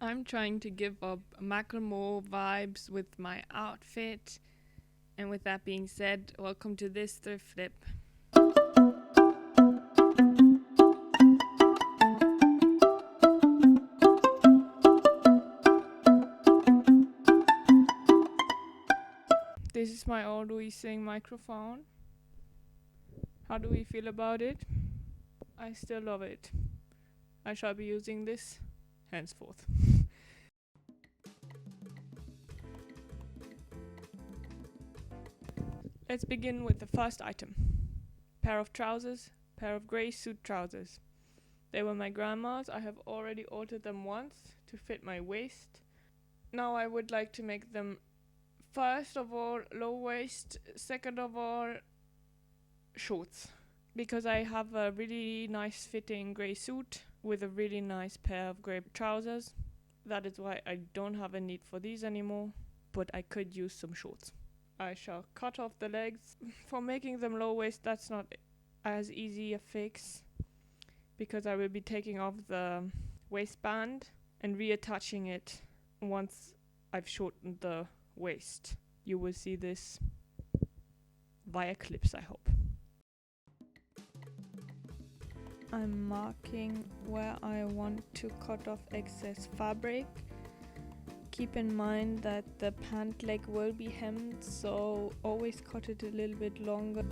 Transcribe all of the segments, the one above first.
I'm trying to give up Macklemore vibes with my outfit. And with that being said, welcome to this Thrift Flip. This is my old Sing microphone. How do we feel about it? I still love it. I shall be using this henceforth. Let's begin with the first item. Pair of trousers, pair of grey suit trousers. They were my grandma's. I have already altered them once to fit my waist. Now I would like to make them, first of all, low waist, second of all, shorts. Because I have a really nice fitting grey suit with a really nice pair of grey trousers. That is why I don't have a need for these anymore, but I could use some shorts. I shall cut off the legs. For making them low waist, that's not as easy a fix, because I will be taking off the waistband and reattaching it once I've shortened the waist. You will see this via clips, I hope. I'm marking where I want to cut off excess fabric. Keep in mind that the pant leg will be hemmed, so always cut it a little bit longer.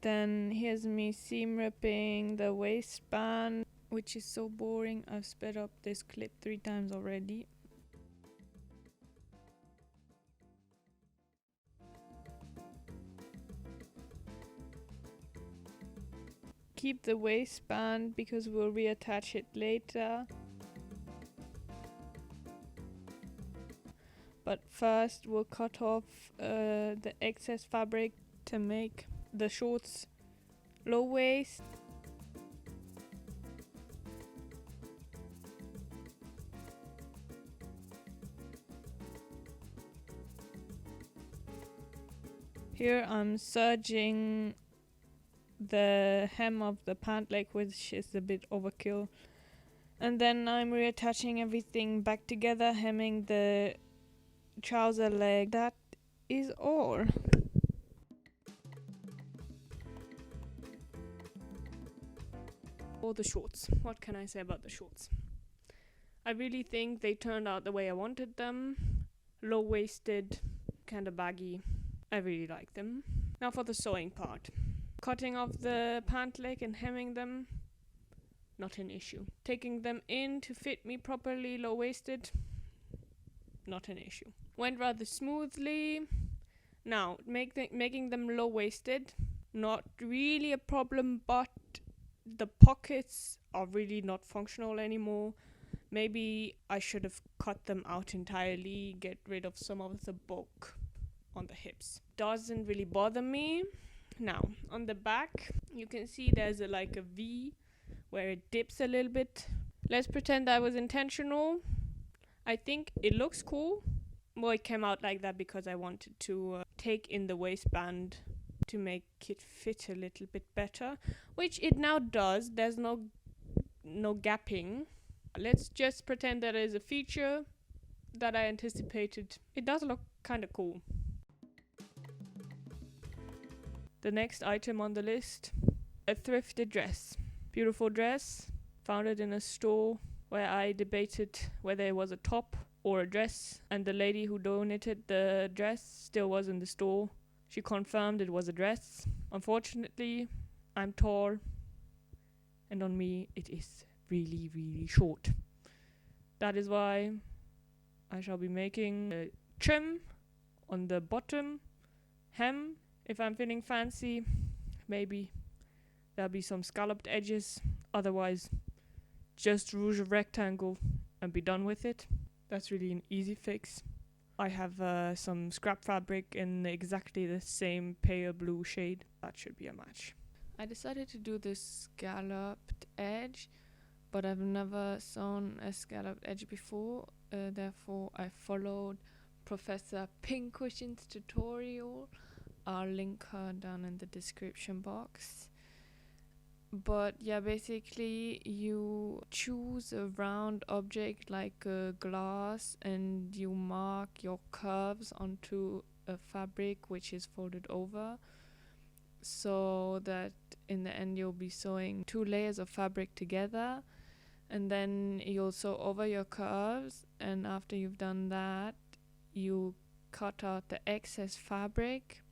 Then here's me seam ripping the waistband, which is so boring. I've sped up this clip 3 times already. Keep the waistband because we'll reattach it later. But first we'll cut off the excess fabric to make the shorts low waist. Here I'm serging the hem of the pant leg, which is a bit overkill, and then I'm reattaching everything back together, hemming the trouser leg. That is all. For the shorts, what can I say about the shorts? I really think they turned out the way I wanted them. Low-waisted, kind of baggy. I really like them. Now for the sewing part. Cutting off the pant leg and hemming them, not an issue. Taking them in to fit me properly, low-waisted, not an issue. Went rather smoothly. Now, making them low-waisted, not really a problem, but the pockets are really not functional anymore. Maybe I should have cut them out entirely, get rid of some of the bulk on the hips. Doesn't really bother me. Now, on the back, you can see there's like a V where it dips a little bit. Let's pretend that was intentional. I think it looks cool. Well, it came out like that because I wanted to take in the waistband to make it fit a little bit better, which it now does. There's no gapping. Let's just pretend that is a feature that I anticipated. It does look kind of cool. The next item on the list, a thrifted dress. Beautiful dress. Found it in a store where I debated whether it was a top or a dress, and the lady who donated the dress still was in the store. She confirmed it was a dress. Unfortunately, I'm tall, and on me it is really, really short. That is why I shall be making a trim on the bottom hem. If I'm feeling fancy, maybe there'll be some scalloped edges. Otherwise, just rouge a rectangle and be done with it. That's really an easy fix. I have some scrap fabric in exactly the same pale blue shade. That should be a match. I decided to do this scalloped edge, but I've never sewn a scalloped edge before. Therefore, I followed Professor Pincushions tutorial. I'll link her down in the description box. But yeah, basically you choose a round object like a glass and you mark your curves onto a fabric which is folded over, so that in the end you'll be sewing 2 layers of fabric together, and then you'll sew over your curves, and after you've done that you cut out the excess fabric,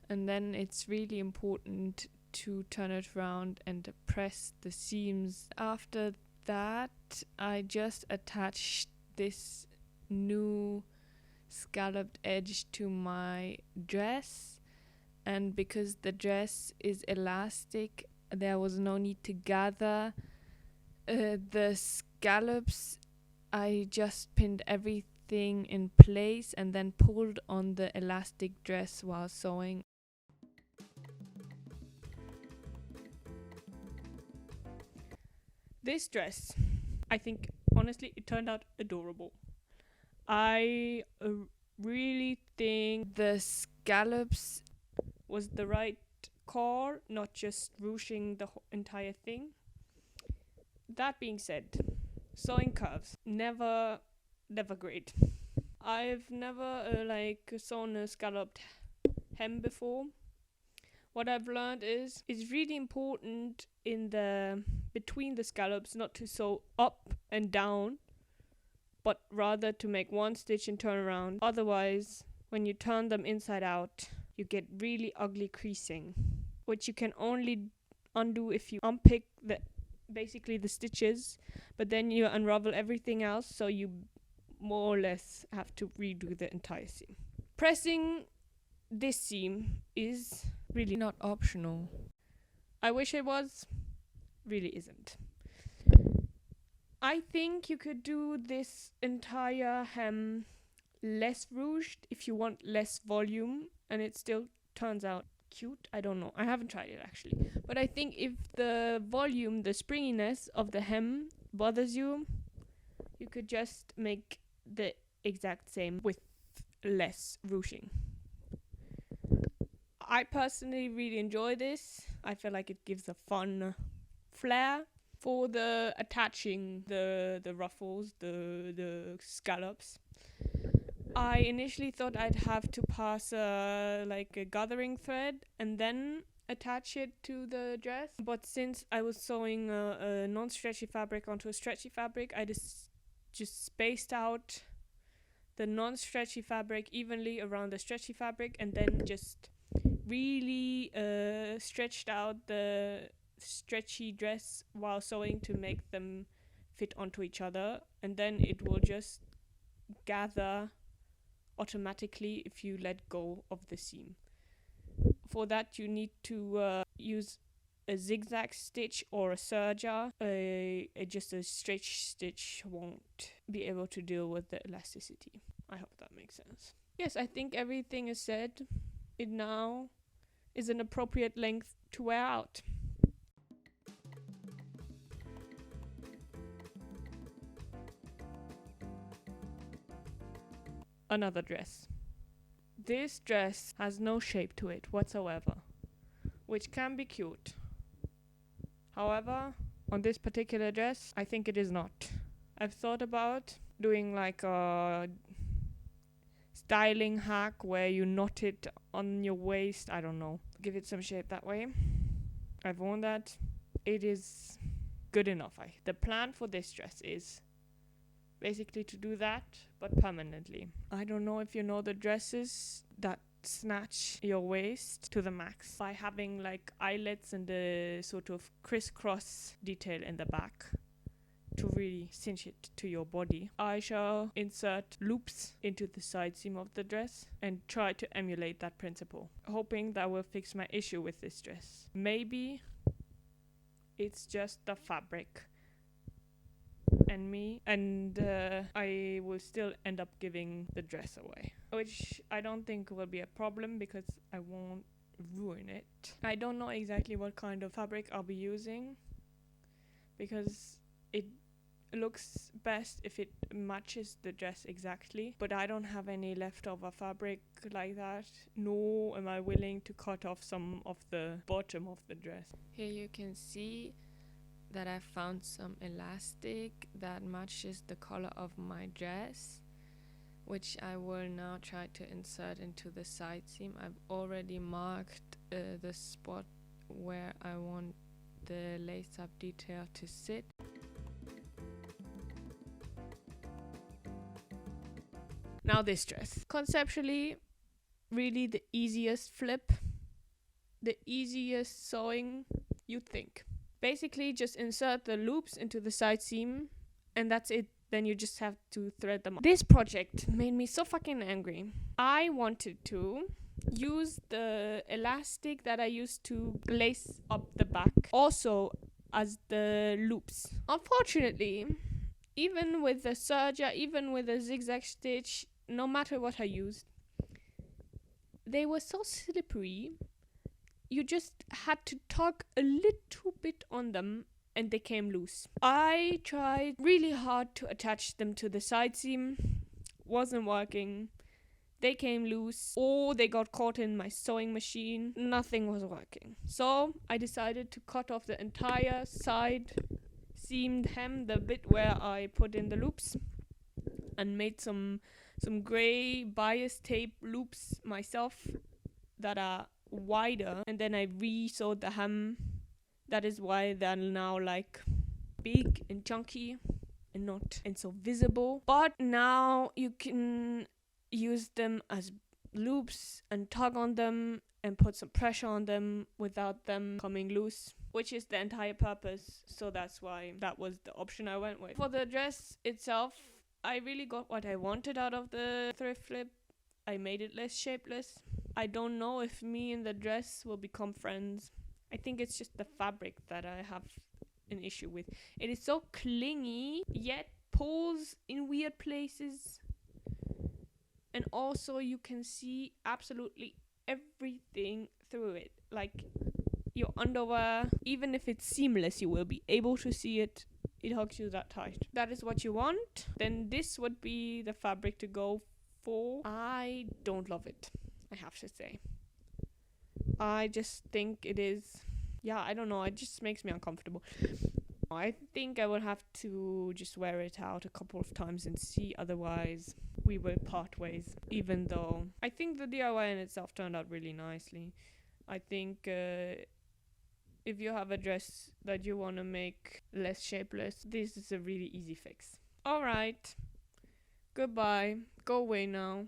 and then it's really important to turn it around and press the seams. After that, I just attached this new scalloped edge to my dress, and because the dress is elastic, there was no need to gather the scallops. I just pinned everything in place and then pulled on the elastic dress while sewing. This dress, I think, honestly, it turned out adorable. I really think the scallops was the right call, not just ruching the entire thing. That being said, sewing curves, never great. I've never sewn a scalloped hem before. What I've learned is it's really important in the between the scallops not to sew up and down, but rather to make one stitch and turn around. Otherwise, when you turn them inside out, you get really ugly creasing, which you can only undo if you unpick basically the stitches, but then you unravel everything else, so you more or less have to redo the entire seam. Pressing this seam is really not optional. I wish it was, really isn't. I think you could do this entire hem less ruched if you want less volume and it still turns out cute. I don't know. I haven't tried it actually. But I think if the volume, the springiness of the hem bothers you, you could just make the exact same with less ruching. I personally really enjoy this. I feel like it gives a fun flair. For the attaching the ruffles, the scallops, I initially thought I'd have to pass a gathering thread and then attach it to the dress. But since I was sewing a non-stretchy fabric onto a stretchy fabric, I just spaced out the non-stretchy fabric evenly around the stretchy fabric, and then just really stretched out the stretchy dress while sewing to make them fit onto each other, and then it will just gather automatically if you let go of the seam. For that you need to use a zigzag stitch or a serger. Just a straight stitch won't be able to deal with the elasticity. I hope that makes sense. Yes, I think everything is said. It now is an appropriate length to wear out. Another dress. This dress has no shape to it whatsoever, which can be cute. However, on this particular dress, I think it is not. I've thought about doing like a styling hack where you knot it on your waist. I don't know. Give it some shape that way. I've worn that. It is good enough. The plan for this dress is basically to do that, but permanently. I don't know if you know the dresses that snatch your waist to the max by having like eyelets and a sort of crisscross detail in the back to really cinch it to your body. I shall insert loops into the side seam of the dress and try to emulate that principle, hoping that will fix my issue with this dress. Maybe it's just the fabric and me, and I will still end up giving the dress away, which I don't think will be a problem because I won't ruin it. I don't know exactly what kind of fabric I'll be using because it looks best if it matches the dress exactly, but I don't have any leftover fabric like that, nor am I willing to cut off some of the bottom of the dress. Here you can see that I found some elastic that matches the color of my dress, which I will now try to insert into the side seam. I've already marked the spot where I want the lace-up detail to sit. Now this dress. Conceptually, really the easiest flip, the easiest sewing you'd think. Basically, just insert the loops into the side seam and that's it. Then you just have to thread them up. This project made me so fucking angry. I wanted to use the elastic that I used to lace up the back also as the loops. Unfortunately, even with the serger, even with a zigzag stitch, no matter what I used, they were so slippery. You just had to tug a little bit on them and they came loose. I tried really hard to attach them to the side seam. Wasn't working. They came loose or they got caught in my sewing machine. Nothing was working. So I decided to cut off the entire side seamed hem, the bit where I put in the loops, and made some grey bias tape loops myself that are wider, and then I re-sewed the hem. That is why they're now like big and chunky and not and so visible. But now you can use them as loops and tug on them and put some pressure on them without them coming loose, which is the entire purpose. So that's why that was the option I went with. For the dress itself, I really got what I wanted out of the thrift flip. I made it less shapeless. I don't know if me and the dress will become friends. I think it's just the fabric that I have an issue with. It is so clingy, yet pulls in weird places. And also you can see absolutely everything through it. Like your underwear, even if it's seamless, you will be able to see it. It hugs you that tight. That is what you want. Then this would be the fabric to go for. I don't love it, I have to say. I just think it is, I don't know, it just makes me uncomfortable. I think I will have to just wear it out a couple of times and see, otherwise we will part ways. Even though I think the DIY in itself turned out really nicely. I think if you have a dress that you want to make less shapeless, this is a really easy fix. Alright, goodbye, go away now.